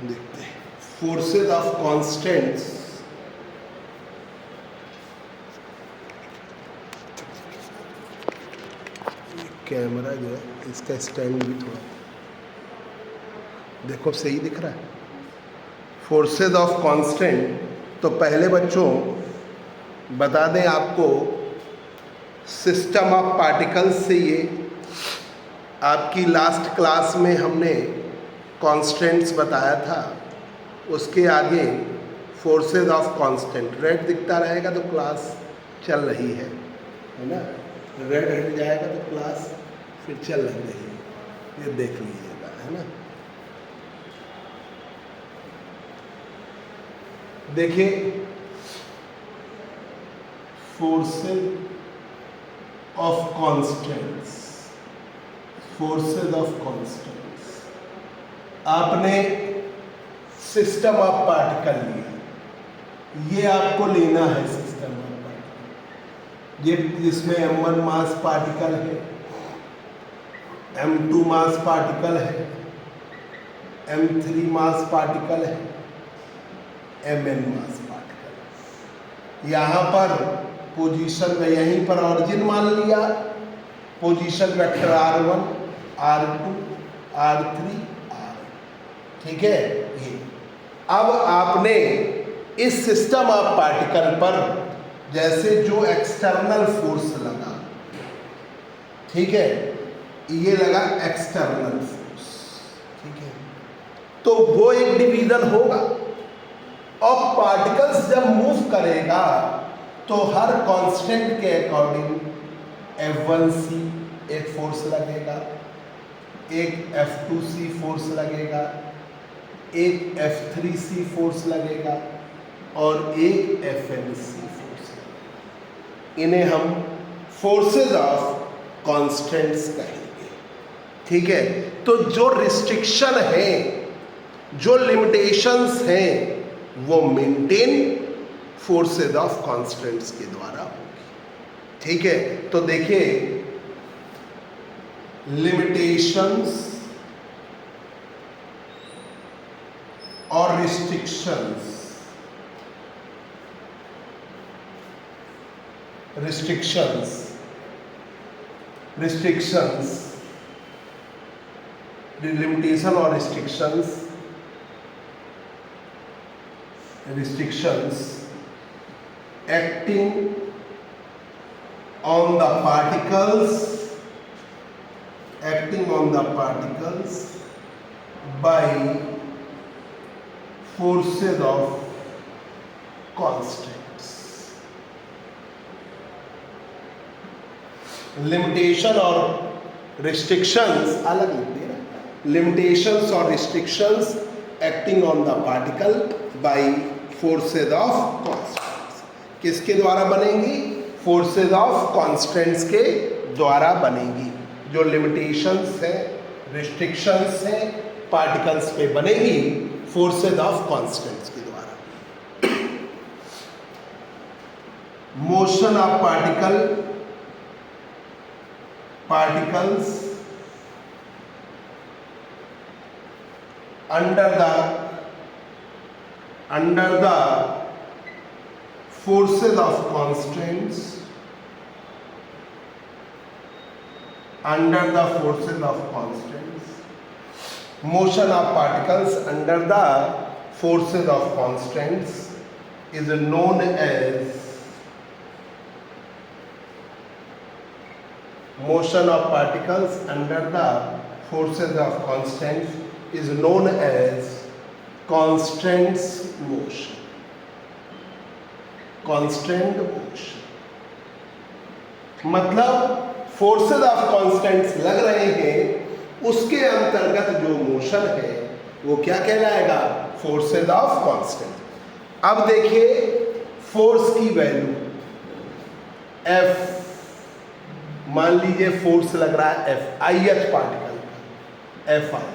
देखते हैं forces of constants. Camera जो है इसका स्टैंड भी थोड़ा देखो सही दिख रहा है। फोर्सेज ऑफ कांस्टेंट, तो पहले बच्चों बता दें आपको, सिस्टम ऑफ पार्टिकल्स से ये आपकी लास्ट क्लास में हमने कांस्टेंट्स बताया था। उसके आगे फोर्सेज ऑफ कांस्टेंट रेड दिखता रहेगा तो क्लास चल रही है ना। रेड हट जाएगा तो क्लास फिर चल रही है, ये देख लीजिएगा, है ना। देखिए forces of constants, forces of constants, आपने सिस्टम ऑफ पार्टिकल लिया, ये आपको लेना है सिस्टम ऑफ पार्टिकल। ये जिसमें m1 मास पार्टिकल है, m2 मास पार्टिकल है, m3 मास पार्टिकल है, mn मास पार्टिकल। यहाँ पर पोजीशन में, यहीं पर ऑरिजिन मान लिया, position vector r1, r2, r3, r, ठीक है। ये अब आपने इस सिस्टम ऑफ पार्टिकल पर जैसे जो एक्सटर्नल फोर्स लगा, ठीक है, ये लगा एक्सटर्नल फोर्स, ठीक है, तो वो एक डिवीजन होगा। और पार्टिकल्स जब मूव करेगा तो हर कांस्टेंट के अकॉर्डिंग F1c एक फोर्स लगेगा, एक F2c फोर्स लगेगा, एक F3c फोर्स लगेगा और एक Fnc फोर्स लगेगा। इन्हें हम फोर्सेज ऑफ कांस्टेंट्स कहेंगे, ठीक है। तो जो रिस्ट्रिक्शन है, जो लिमिटेशंस हैं, वो मेंटेन फोर्सेज ऑफ कांस्टेंट्स के द्वारा होगी, ठीक है। तो देखिए लिमिटेशंस और रिस्ट्रिक्शंस, रिस्ट्रिक्शंस, रिस्ट्रिक्शंस, लिमिटेशन और restrictions, restrictions acting on the particles, acting on the particles by forces of constants। Limitation और रिस्ट्रिक्शंस अलग लिखते हैं, लिमिटेशंस और restrictions acting on the particle by forces of constants. किसके द्वारा बनेंगी? फोर्सेज ऑफ कांस्टेंट्स के द्वारा बनेगी। जो लिमिटेशंस है, रिस्ट्रिक्शंस है, पार्टिकल्स पे बनेगी फोर्सेज ऑफ कांस्टेंट्स के द्वारा। Motion of particles under the forces of constants, under the forces of constants, motion of particles under the forces of constants is known as, motion of particles under the forces of constants is known as constants motion, constant motion. मतलब forces of constants लग रहे हैं, उसके अंतर्गत जो motion है वो क्या कहलाएगा? Forces of constant. अब देखिए फोर्स की वैल्यू F, मान लीजिए फोर्स लग रहा है F, ith पार्टिकल Fi,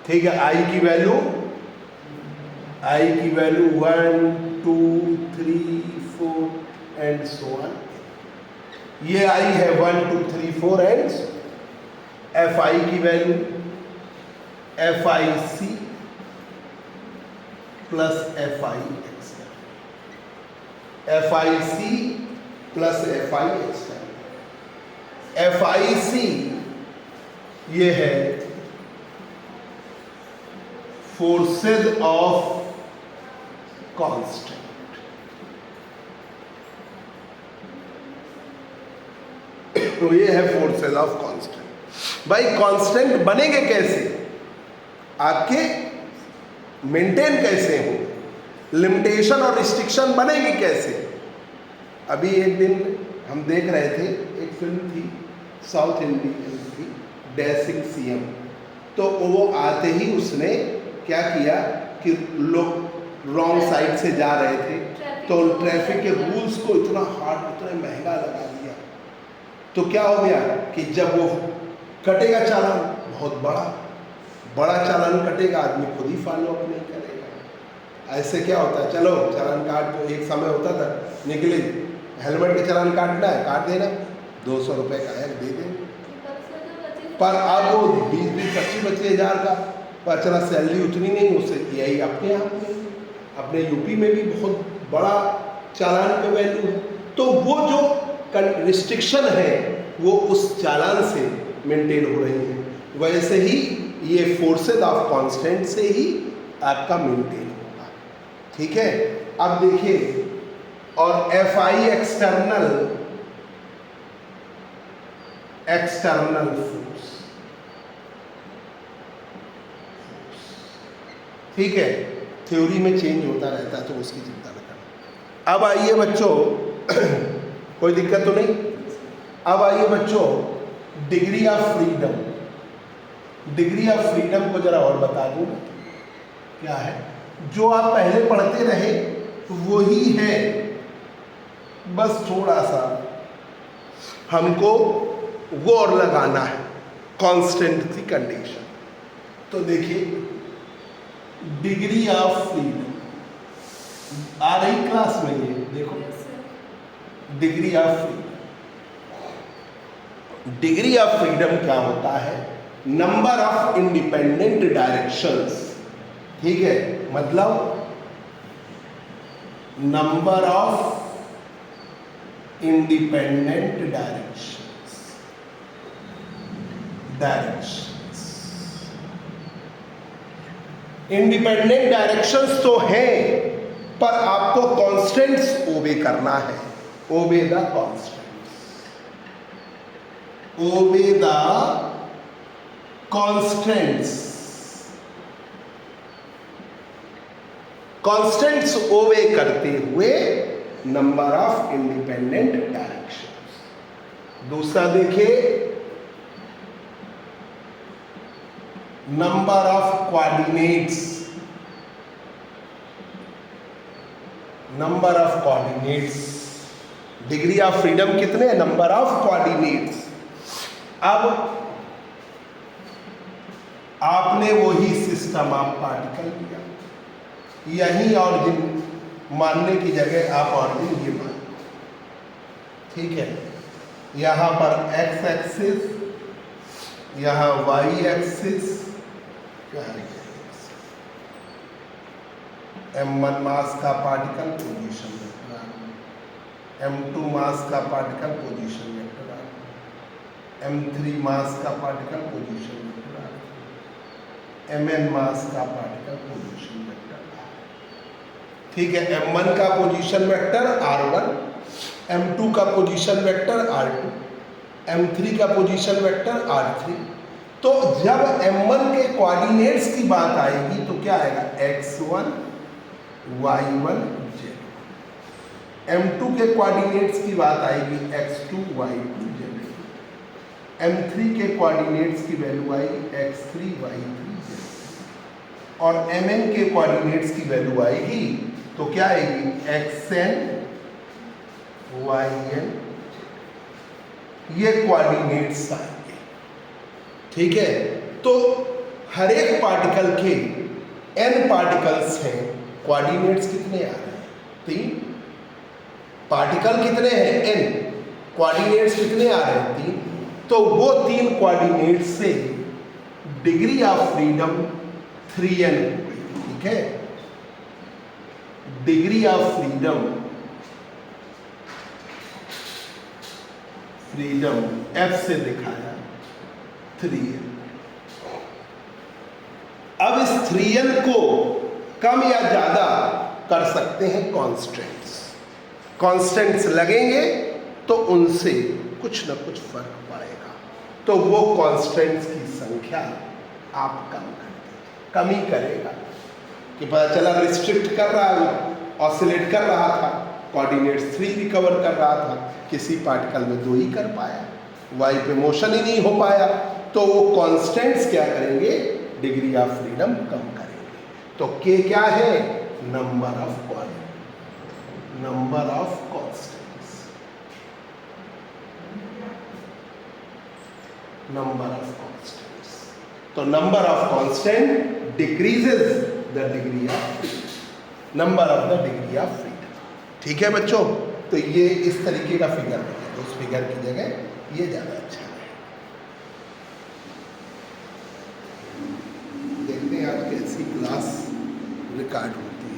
ठीक है। I की वैल्यू 1, 2, 3, 4 एंड सो ऑन। ये I है 1, 2, 3, 4 एंड Fi की value FIC plus F I external, F I C plus F I external. F I C ये है फोर्सेज ऑफ कांस्टेंट, तो ये है फोर्सेज ऑफ कांस्टेंट। भाई कांस्टेंट बनेंगे कैसे, आपके मेंटेन कैसे हो, लिमिटेशन और रिस्ट्रिक्शन बनेगी कैसे। अभी एक दिन हम देख रहे थे, एक फिल्म थी साउथ इंडियन की, डैशिंग सीएम, तो वो आते ही उसने क्या किया कि लोग रॉन्ग साइड से जा रहे थे तो ट्रैफिक के रूल्स को इतना हार्ड, इतना महंगा लगा दिया। तो क्या हो गया कि जब वो कटेगा चालान, बहुत बड़ा चालान कटेगा, आदमी खुद ही फॉलो अप नहीं करेगा। ऐसे क्या होता है, चलो चालान काट, जो एक समय होता था निकले हेलमेट के चालान काटना है, काट देना, 200 रुपये का है, दे दे। पर अब वो 20-20, 25 हज़ार का पचरा सैलरी उतनी नहीं, उससे यही अपने आप में, अपने यूपी में भी बहुत बड़ा चालान का वैल्यू है। तो वो जो रिस्ट्रिक्शन है वो उस चालान से मेंटेन हो रही है, वैसे ही ये फोर्सेज ऑफ कांस्टेंट से ही आपका मेंटेन होगा। ठीक है, अब देखिए, और एफ आई एक्सटर्नल फोर्स, ठीक है, थ्योरी में चेंज होता रहता है तो उसकी चिंता न करना। अब आइए बच्चों, कोई दिक्कत तो नहीं। अब आइए बच्चों, degree of freedom, degree of freedom को जरा और बता दूं क्या है। जो आप पहले पढ़ते रहे वही है, बस थोड़ा सा हमको गौर लगाना है, कांस्टेंट की कंडीशन। तो देखिए, डिग्री ऑफ फ्रीडम आ रही क्लास में, ये देखो, degree of freedom. Degree of freedom क्या होता है, नंबर ऑफ इंडिपेंडेंट डायरेक्शंस, ठीक है, मतलब number of independent directions. Independent directions तो हैं, पर आपको कांस्टेंट्स ओबे करना है, obey the constants, obey the constants, constants obey करते हुए नंबर ऑफ इंडिपेंडेंट डायरेक्शंस। दूसरा देखिए, number of coordinates, number of coordinates, degree of freedom कितने, नंबर ऑफ कोऑर्डिनेट्स। अब आपने वही सिस्टम ऑफ पार्टिकल लिया, यही ऑरिजिन मानने की जगह आप ऑरिजिन ये मान, ठीक है, यहां पर एक्स एक्सिस, यहां वाई एक्सिस, m1 मास का particle position vector, m2 mass का particle position vector, m3 mass का particle position vector, mn mass का पार्टिकल पोजीशन वेक्टर। ठीक है, m1 का पोजीशन वेक्टर r1, m2 का पोजीशन वेक्टर r2, m3 का position vector r3। तो जब m1 के कोऑर्डिनेट्स की बात आएगी तो क्या आएगा, x1 y1 z। m2 के कोऑर्डिनेट्स की बात आएगी x2 y2 z। m3 के कोऑर्डिनेट्स की वैल्यू आएगी x3 y3 z। और mn के कोऑर्डिनेट्स की वैल्यू आएगी तो क्या आएगी, xn yn, ये कोऑर्डिनेट्स आएंगे। ठीक है, तो हर एक पार्टिकल के n पार्टिकल्स हैं, कोऑर्डिनेट्स कितने आ रहे हैं, 3। पार्टिकल कितने हैं, n, कोऑर्डिनेट्स कितने आ रहे हैं, 3। तो वो 3 कोऑर्डिनेट्स से डिग्री ऑफ फ्रीडम 3n हो गई। ठीक है, degree of freedom, freedom F से दिखाया 3n। अब इस 3n को कम या ज्यादा कर सकते हैं कांस्टेंट्स। कांस्टेंट्स लगेंगे तो उनसे कुछ ना कुछ फर्क पड़ेगा, तो वो कांस्टेंट्स की संख्या आप कमी करेगा कि पता चला रिस्ट्रिक्ट कर रहा है, ऑसिलेट कर रहा था, कोऑर्डिनेट्स 3 रिकवर कर रहा था, किसी पार्टिकल में 2 ही कर पाया, वाई पे मोशन ही नहीं हो पाया, तो वो कांस्टेंट्स क्या करेंगे, डिग्री ऑफ फ्रीडम कम करेंगे। तो के क्या है, number of constants, number of constants. तो number of constant decreases the degree of freedom, number of the degree of freedom. ठीक है बच्चों, तो ये इस तरीके का फिगर बनेगा, उस फिगर की जगह ये ज्यादा अच्छा है। देखते हैं आज कैसी क्लास रिकॉर्ड होती है।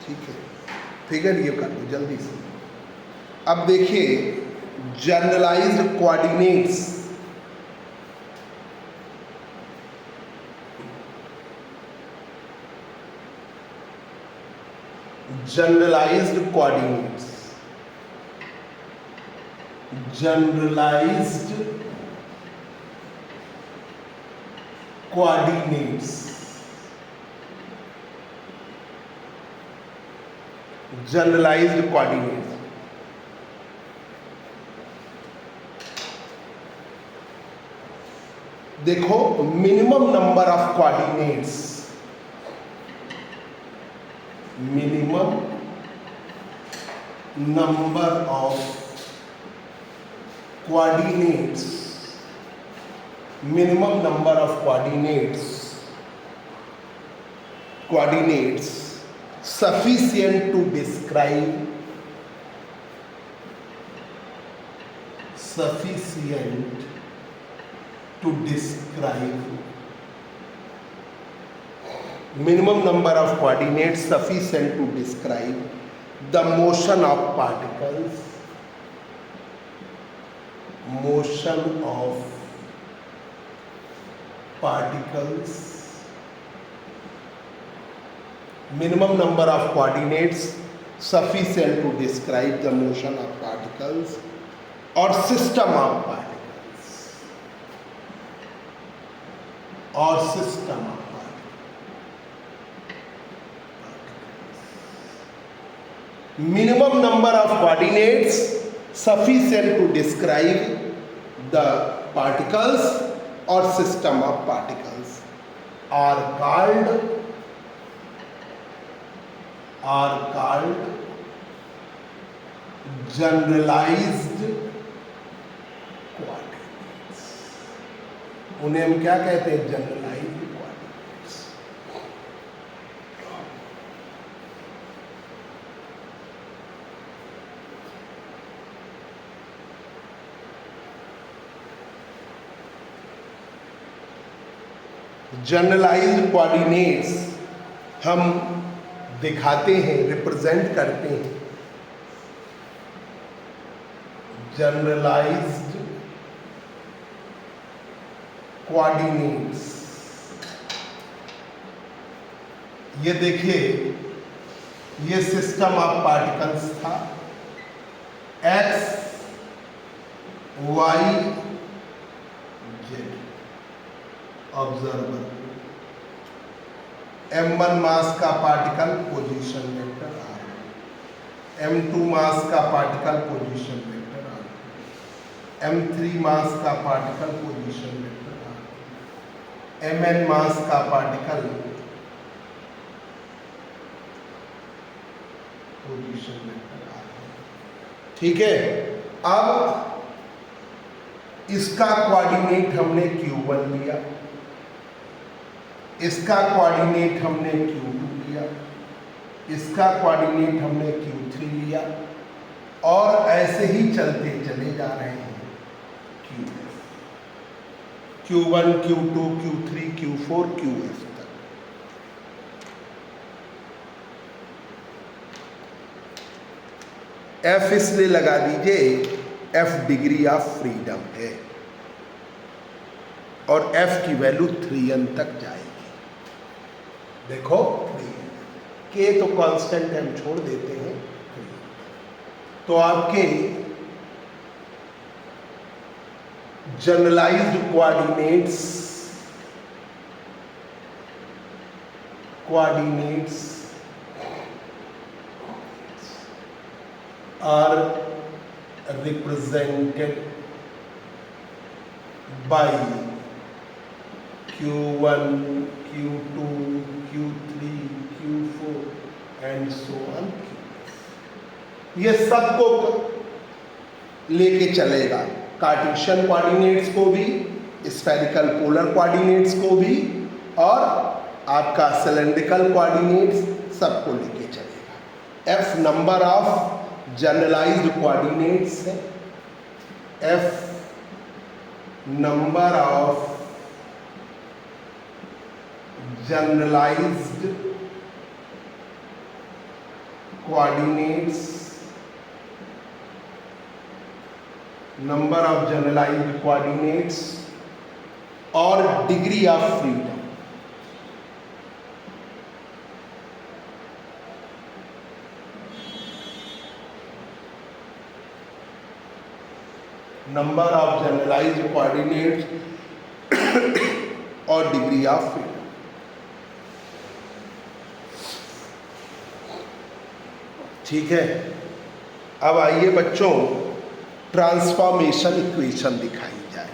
ठीक है, फिगर ये कर लो जल्दी से। अब देखिए generalised coordinates, generalised coordinates, generalised coordinates, generalised coordinates. देखो minimum number of coordinates, minimum number of coordinates, minimum number of coordinates sufficient to describe, sufficient to describe, minimum number of coordinates sufficient to describe the motion of particles, motion of particles, minimum number of coordinates sufficient to describe the motion of particles or system of particles, or system of particles. Minimum number of coordinates sufficient to describe the particles or system of particles are called generalized coordinates। उन्हें हम क्या कहते हैं, generalised coordinates. Generalised coordinates हम दिखाते हैं, represent करते हैं, जनरलाइज्ड कोऑर्डिनेट्स। ये देखिए, ये सिस्टम ऑफ पार्टिकल्स था, x y z, observer, m1 mass का particle position vector r, m2 mass का particle position vector r, m3 mass का particle position vector r, mn mass का पार्टिकल पोजीशन वेक्टर r। ठीक है, अब इसका coordinate हमने q1 लिया, इसका कोऑर्डिनेट हमने q2 लिया, इसका कोऑर्डिनेट हमने q3 लिया, और ऐसे ही चलते चले जा रहे हैं Q1, Q2, Q3, Q4, QF तक। F इसलिए लगा दीजिए, F डिग्री ऑफ फ्रीडम है और F की वैल्यू 3n तक जाएगी। देखो 3n, K तो कांस्टेंट है, हम छोड़ देते हैं। तो आपके generalised coordinates are represented by Q1, Q2, Q3, Q4 and so on। ये सबको लेके चलेगा, कार्टेशियन कोऑर्डिनेट्स को भी, स्फेरिकल पोलर कोऑर्डिनेट्स को भी, और आपका सिलेंड्रिकल कोऑर्डिनेट्स सबको लेके चलेगा। F number of generalised coordinates है, F number of generalised coordinates, number of generalised coordinates और degree of freedom. Number of generalised coordinates और डिग्री ऑफ फ्रीडम। ठीक है, अब आइए बच्चों, ट्रांसफॉर्मेशन इक्वेशन दिखाई जाए।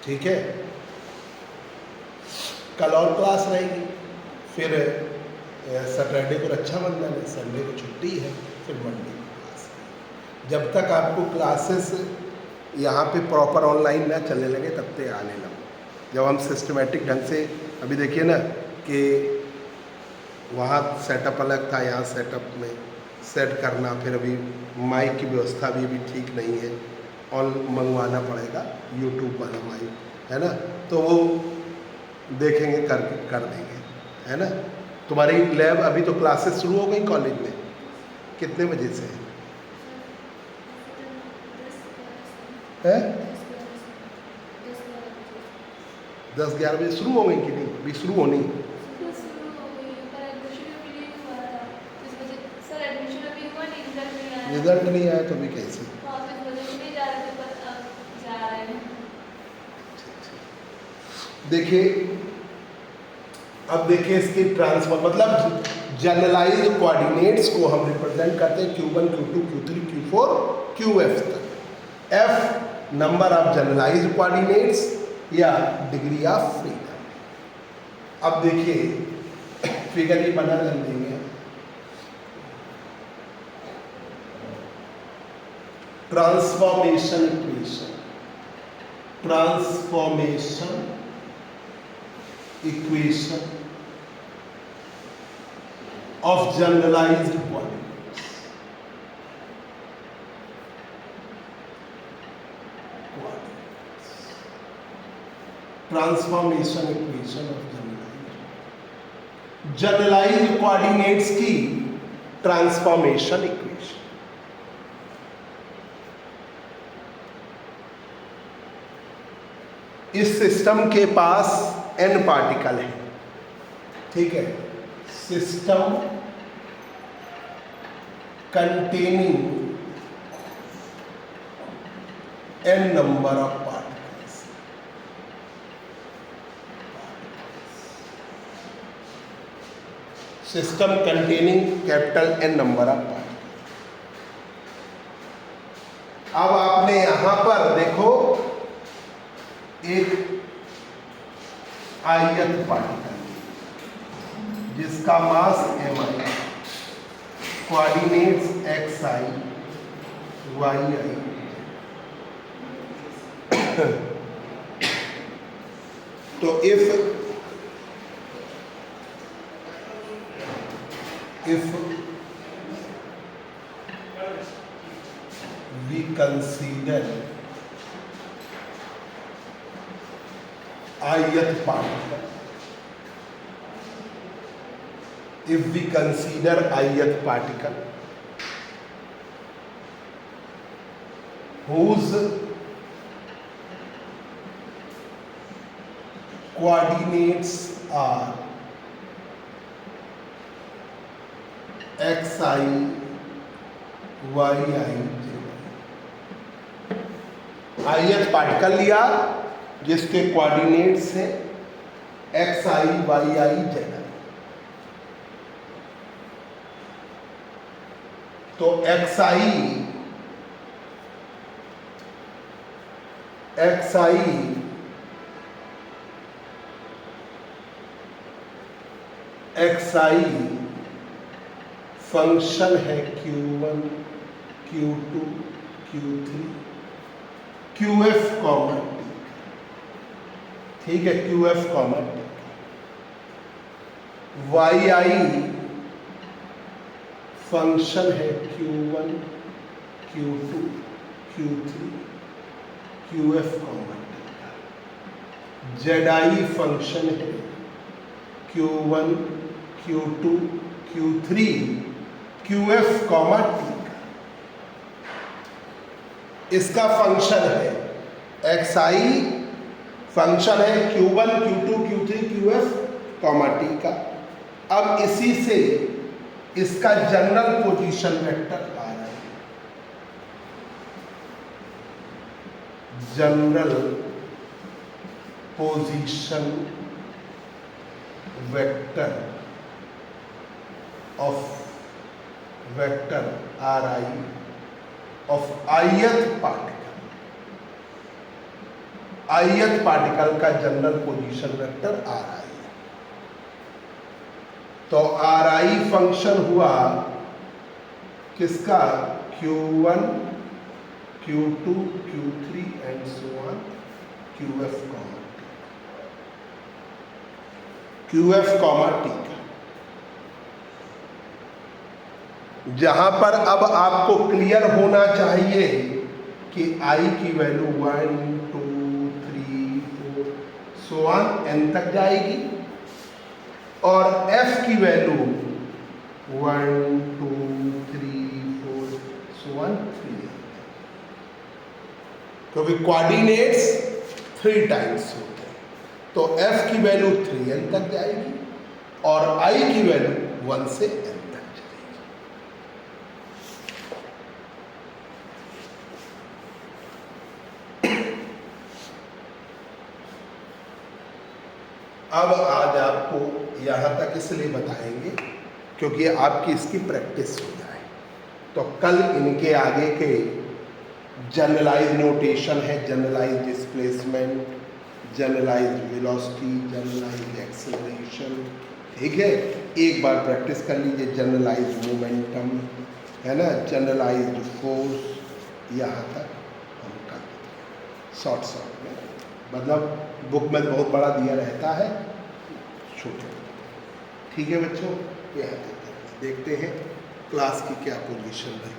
ठीक है, कल और क्लास रहेगी, फिर सैटरडे को रक्षाबंधन है, संडे को छुट्टी है, फिर मंडे को क्लास है। जब तक आपको क्लासेस यहाँ पे प्रॉपर ऑनलाइन ना चलने लगे तब तक आने लगो। जब हम सिस्टमेटिक ढंग से, अभी देखिए ना कि वहाँ सेटअप अलग था, यहाँ सेटअप में सेट करना, फिर अभी माइक की व्यवस्था भी अभी ठीक नहीं है, और मंगवाना पड़ेगा यूट्यूब वाला माइक, है ना, तो वो देखेंगे, कर देंगे, है ना। तुम्हारी लैब, अभी तो क्लासेस शुरू हो गई कॉलेज में, कितने बजे से है? 10-11 बजे शुरू हो गई कि नहीं? अभी शुरू होनी। रिजल्ट नहीं आया तो भी कैसे? देखिए, अब देखिए इसकी ट्रांसफर, मतलब जनरलाइज्ड कोऑर्डिनेट्स को हम रिप्रेजेंट करते हैं Q1, Q2, Q3, Q4, QF तक। F number of generalised coordinates या डिग्री ऑफ फ्रीडम। अब देखिए फिगर ये बना लेंगे, transformation equation, transformation equation of generalised coordinates, transformation equation of generalised coordinates की ट्रांसफॉर्मेशन इक्वेशन। इस सिस्टम के पास n पार्टिकल है, ठीक है, system containing n number of particles, system containing capital N number of particle. अब आपने यहां पर देखो एक आयत पार्टिकल जिसका mass mi, coordinates xi, yi, तो if consider ith particle, if we consider ith particle whose coordinates are xi, yi, ith particle लिया जिसके कोऑर्डिनेट्स हैं xi, yi, zi। तो xi फंक्शन है q1, q2, q3, qf common, ठीक है, qf common. yi function है q1, q2, q3, qf common. zi function है q1, q2, q3, qf common. इसका फंक्शन है xi, फंक्शन है q1, q2, q3, qf comma t का। अब इसी से इसका जनरल पोजीशन वेक्टर आ रहा है, general position vector of vector ri of ith particle का जनरल पोजीशन वेक्टर ri। तो ri फंक्शन हुआ किसका, q1, q2, q3 and so on, qf comma t का। जहां पर अब आपको क्लियर होना चाहिए कि i की वैल्यू 1, 2, 3, 4 सो ऑन n तक जाएगी और f की वैल्यू 1, 2, 3, 4 सो ऑन 3, क्योंकि कोऑर्डिनेट्स 3 टाइम्स होते हैं। तो f की वैल्यू 3n तक जाएगी और i की वैल्यू 1 से n तक जाएगी। अब आज आपको यहाँ तक इसलिए बताएंगे क्योंकि आपकी इसकी प्रैक्टिस हो जाए, तो कल इनके आगे के जनरलाइज नोटेशन है, generalize displacement, generalize velocity, generalize acceleration, ठीक है, एक बार प्रैक्टिस कर लीजिए। जनरलाइज मोमेंटम है ना, जनरलाइज फोर्स, यहाँ तक हम कर शॉर्ट में, मतलब बुक में बहुत बड़ा दिया रहता है, छोटे, ठीक है बच्चों। यहाँ देखते हैं क्लास की क्या पोजीशन है।